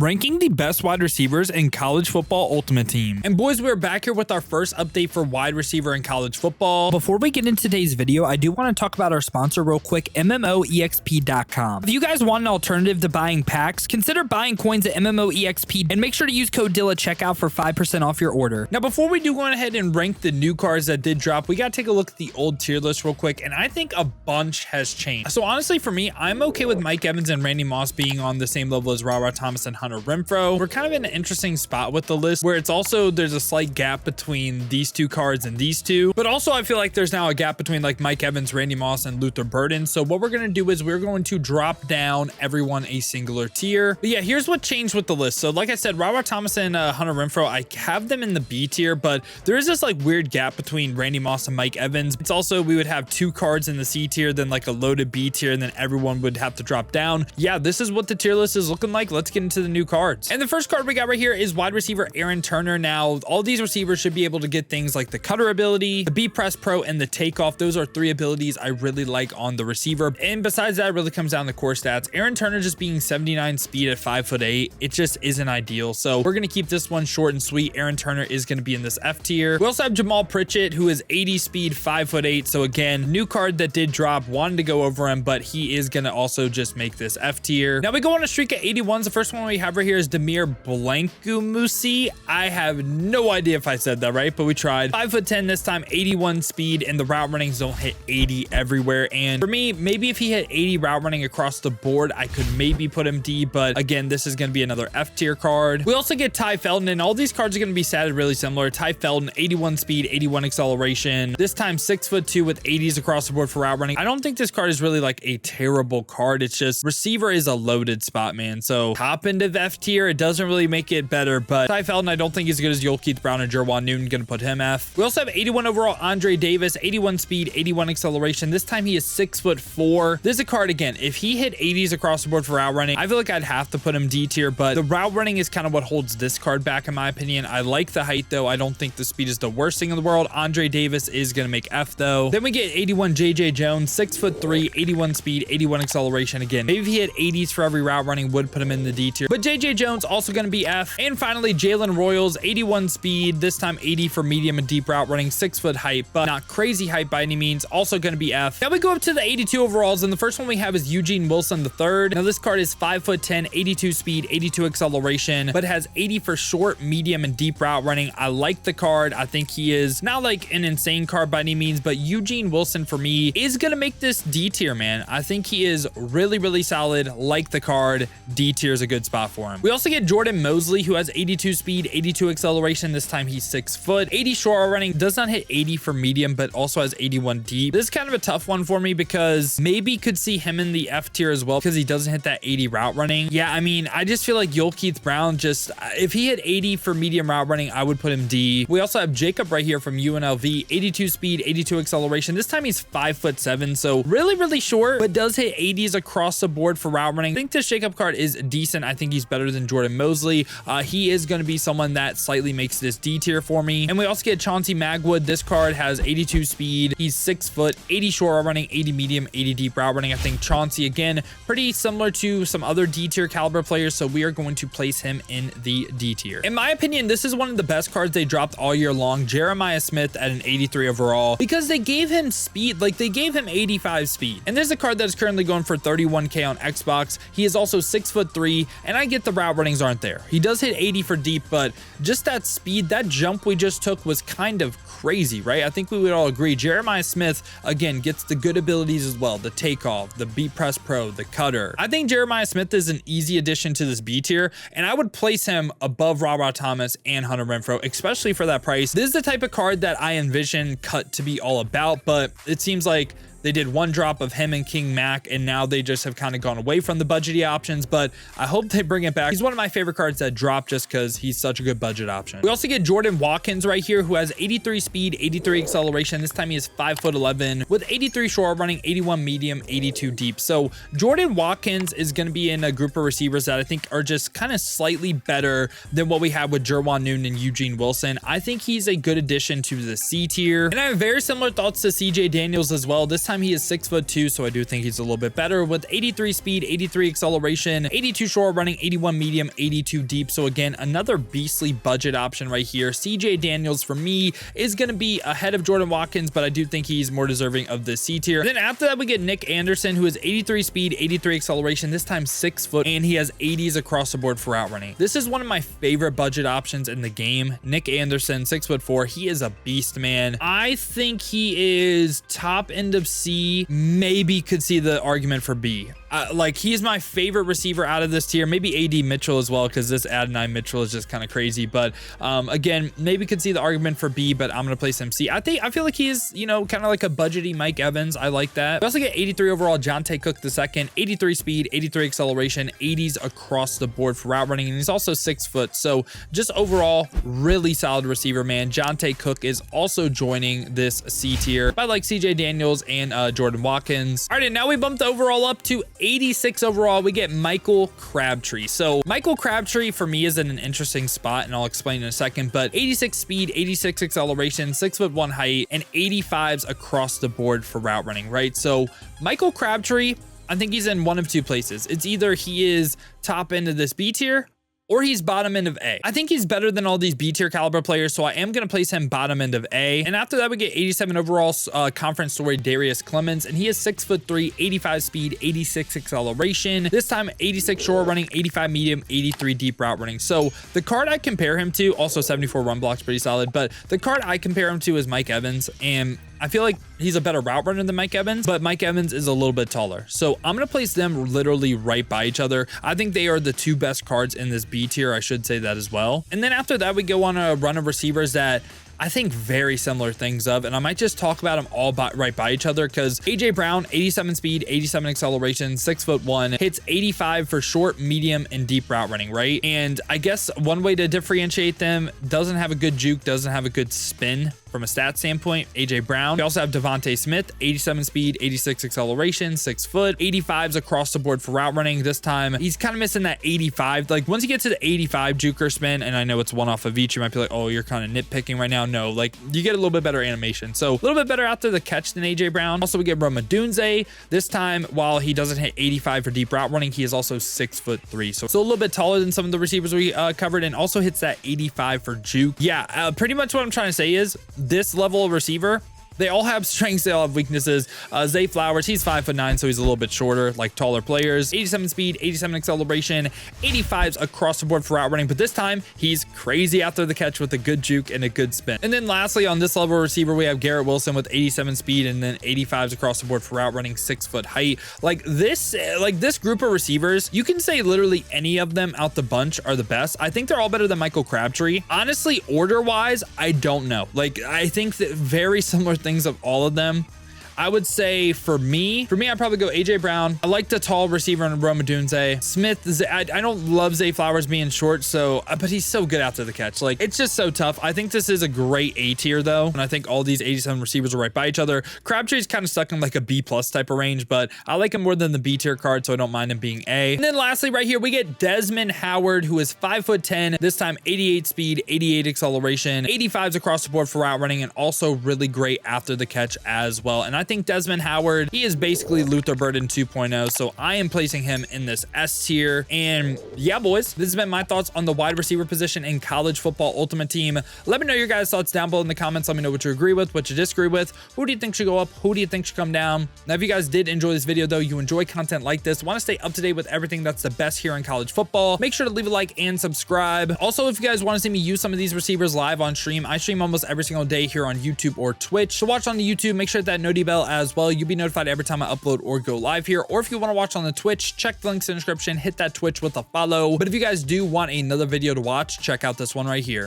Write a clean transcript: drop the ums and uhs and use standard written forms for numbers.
Ranking the best wide receivers in college football Ultimate Team. And boys, we're back here with our first update for wide receiver in college football. Before we get into today's video, I do want to talk about our sponsor real quick, MMOEXP.com. If you guys want an alternative to buying packs, consider buying coins at MMOEXP and make sure to use code DILL at checkout for 5% off your order. Now, before we do go ahead and rank the new cards that did drop, we got to take a look at the old tier list real quick, and I think a bunch has changed. So honestly, for me, I'm okay with Mike Evans and Randy Moss being on the same level as Ra Thomas and Hunter Renfrow. We're kind of in an interesting spot with the list where it's also there's a slight gap between these two cards and these two, but also I feel like there's now a gap between like Mike Evans, Randy Moss, and Luther Burden. So what we're going to do is we're going to drop down everyone a singular tier. But yeah, here's what changed with the list. So like I said, Ra Thomas and Hunter Renfrow, I have them in the B tier, but there is this like weird gap between Randy Moss and Mike Evans. It's also, we would have two cards in the C tier, then like a loaded B tier, and then everyone would have to drop down. Yeah, this is what the tier list is looking like. Let's get into the new cards. And the first card we got right here is wide receiver Aaron Turner. Now, all these receivers should be able to get things like the cutter ability, the B press pro, and the takeoff. Those are three abilities I really like on the receiver. And besides that, it really comes down to core stats. Aaron Turner just being 79 speed at 5'8", it just isn't ideal. So we're going to keep this one short and sweet. Aaron Turner is going to be in this F tier. We also have Jamal Pritchett, who is 80 speed, 5'8". So again, new card that did drop, wanted to go over him, but he is going to also just make this F tier. Now we go on a streak at 81s. The first one we have right here is Demir Blankumusi. I have no idea if I said that right, but we tried. 5'10" this time, 81 speed, and the route runnings don't hit 80 everywhere. And for me, maybe if he hit 80 route running across the board, I could maybe put him D, but again, this is going to be another F tier card. We also get Ty Felton, and all these cards are going to be statted really similar. Ty Felton, 81 speed, 81 acceleration. This time 6'2" with 80s across the board for route running. I don't think this card is really like a terrible card. It's just receiver is a loaded spot, man. So hop into the F tier. It doesn't really make it better, but Ty Felton, I don't think he's as good as Yul Keith Brown and Jerwan Newton. Gonna put him F. We also have 81 overall Andre Davis, 81 speed, 81 acceleration. This time he is 6'4". This is a card, again, if he hit 80s across the board for route running, I feel like I'd have to put him D tier, but the route running is kind of what holds this card back in my opinion. I like the height though. I don't think the speed is the worst thing in the world. Andre Davis is gonna make F though. Then we get 81 JJ Jones, 6'3", 81 speed, 81 acceleration. Again, maybe if he had 80s for every route running, would put him in the D tier, but JJ Jones also gonna be F. And finally, Jalen Royals, 81 speed, this time 80 for medium and deep route running, 6 foot height, but not crazy height by any means, also going to be F. Now we go up to the 82 overalls, and the first one we have is Eugene Wilson III. Now this card is 5'10", 82 speed, 82 acceleration, but has 80 for short, medium, and deep route running. I like the card. I think he is not like an insane card by any means, but Eugene Wilson for me is going to make this D tier, man. I think he is really, really solid. Like the card. D tier is a good spot for him. We also get Jordan Mosley, who has 82 speed, 82 acceleration. This time he's 6 foot, 80 short route running, does not hit 80 for medium, but also has 81 deep. This is kind of a tough one for me because maybe could see him in the F tier as well because he doesn't hit that 80 route running. Yeah, I mean, I just feel like Yul Keith Brown, just if he hit 80 for medium route running, I would put him D. We also have Jacob right here from UNLV, 82 speed, 82 acceleration. This time he's 5'7", so really, really short, but does hit 80s across the board for route running. I think this Jacob card is decent. I think he's better than Jordan Mosley. He is going to be someone that slightly makes this D tier for me. And we also get Chauncey Magwood. This card has 82 speed. He's 6 foot, 80 short route running, 80 medium, 80 deep route running. I think Chauncey, again, pretty similar to some other D tier caliber players, so we are going to place him in the D tier. In my opinion, this is one of the best cards they dropped all year long. Jeremiah Smith at an 83 overall, because they gave him speed. Like, they gave him 85 speed. And there's a card that is currently going for 31K on Xbox. He is also 6'3", and I get the route runnings aren't there. He does hit 80 for deep, but just that speed, that jump we just took was kind of crazy, right? I think we would all agree. Jeremiah Smith, again, gets the good abilities as well. The takeoff, the B press pro, the cutter. I think Jeremiah Smith is an easy addition to this B tier, and I would place him above Ra Thomas and Hunter Renfrow, especially for that price. This is the type of card that I envision Cut to be all about, but it seems like they did one drop of him and King Mac, and now they just have kind of gone away from the budgety options, but I hope they bring it back. He's one of my favorite cards that dropped just because he's such a good budget option. We also get Jordan Watkins right here, who has 83 speed, 83 acceleration. This time he is 5'11", with 83 short running, 81 medium, 82 deep. So Jordan Watkins is going to be in a group of receivers that I think are just kind of slightly better than what we have with Jerwan Newton and Eugene Wilson. I think he's a good addition to the C tier. And I have very similar thoughts to CJ Daniels as well. This time time he is 6'2", so I do think he's a little bit better with 83 speed, 83 acceleration, 82 short running, 81 medium, 82 deep. So again, another beastly budget option right here. CJ Daniels for me is going to be ahead of Jordan Watkins, but I do think he's more deserving of the C tier. Then after that, we get Nick Anderson, who is 83 speed, 83 acceleration, this time 6 foot, and he has 80s across the board for route running. This is one of my favorite budget options in the game. Nick Anderson, 6'4", he is a beast, man. I think he is top end of C, maybe could see the argument for B. Like, he's my favorite receiver out of this tier. Maybe AD Mitchell as well, because this Adonai Mitchell is just kind of crazy. But again, maybe could see the argument for B, but I'm gonna place him C. I feel like he's, you know, kind of like a budgety Mike Evans. I like that. We also get 83 overall Jonte Cook II, 83 speed, 83 acceleration, 80s across the board for route running, and he's also 6 foot. So just overall, really solid receiver, man. Jonte Cook is also joining this C tier by like CJ Daniels and Jordan Watkins. All right, and now we bumped the overall up to 86 overall. We get Michael Crabtree. So Michael Crabtree for me is in an interesting spot, and I'll explain in a second, but 86 speed, 86 acceleration, 6'1" height, and 85s across the board for route running, right? So Michael Crabtree, I think he's in one of two places. It's either he is top end of this B tier, or he's bottom end of A. I think he's better than all these B tier caliber players, so I am going to place him bottom end of A. And after that, we get 87 overall conference story Darius Clemens, and he is 6'3", 85 speed, 86 acceleration. This time 86 short running, 85 medium, 83 deep route running. So the card I compare him to, also 74 run blocks, pretty solid, but the card I compare him to is Mike Evans, and I feel like he's a better route runner than Mike Evans, but Mike Evans is a little bit taller. So I'm going to place them literally right by each other. I think they are the two best cards in this B tier. I should say that as well. And then after that, we go on a run of receivers that I think very similar things of, and I might just talk about them all right by each other, because AJ Brown, 87 speed, 87 acceleration, 6'1", hits 85 for short, medium, and deep route running, right? And I guess one way to differentiate them, doesn't have a good juke, doesn't have a good spin from a stat standpoint. AJ Brown. We also have Devontae Smith, 87 speed, 86 acceleration, 6 foot, 85s across the board for route running. This time he's kind of missing that 85. Like, once you get to the 85 juke or spin, and I know it's one off of each, you might be like, oh, you're kind of nitpicking right now. No, like, you get a little bit better animation. So a little bit better after the catch than AJ Brown. Also, we get Rome Odunze. This time, while he doesn't hit 85 for deep route running, he is also 6'3". So a little bit taller than some of the receivers we covered, and also hits that 85 for juke. Yeah, pretty much what I'm trying to say is this level of receiver, they all have strengths, they all have weaknesses. Zay Flowers, he's 5'9", so he's a little bit shorter, like taller players. 87 speed, 87 acceleration, 85s across the board for route running, but this time he's crazy after the catch with a good juke and a good spin. And then lastly, on this level receiver, we have Garrett Wilson with 87 speed and then 85s across the board for route running, 6 foot height. Like this group of receivers, you can say literally any of them out the bunch are the best. I think they're all better than Michael Crabtree. Honestly, order wise, I don't know. Like, I think that very similar things of all of them. I would say for me, I'd probably go AJ Brown. I like the tall receiver in Rome Odunze. Smith, I don't love Zay Flowers being short, so, but he's so good after the catch. Like, it's just so tough. I think this is a great A tier though, and I think all these 87 receivers are right by each other. Crabtree's kind of stuck in like a B plus type of range, but I like him more than the B tier card, so I don't mind him being A. And then lastly, right here, we get Desmond Howard, who is 5'10", this time 88 speed, 88 acceleration, 85s across the board for route running, and also really great after the catch as well. And I think Desmond Howard, he is basically Luther Burden 2.0, so I am placing him in this S tier. And yeah, boys, this has been my thoughts on the wide receiver position in College Football Ultimate Team. Let me know your guys' thoughts down below in the comments. Let me know what you agree with, what you disagree with. Who do you think should go up? Who do you think should come down? Now, if you guys did enjoy this video though, you enjoy content like this, want to stay up to date with everything that's the best here in college football, make sure to leave a like and subscribe. Also, if you guys want to see me use some of these receivers live on stream, I stream almost every single day here on YouTube or Twitch. So watch on the YouTube, make sure to hit that noti bell as well. You'll be notified every time I upload or go live here. Or if you want to watch on the Twitch, check the links in the description, hit that Twitch with a follow. But if you guys do want another video to watch, check out this one right here.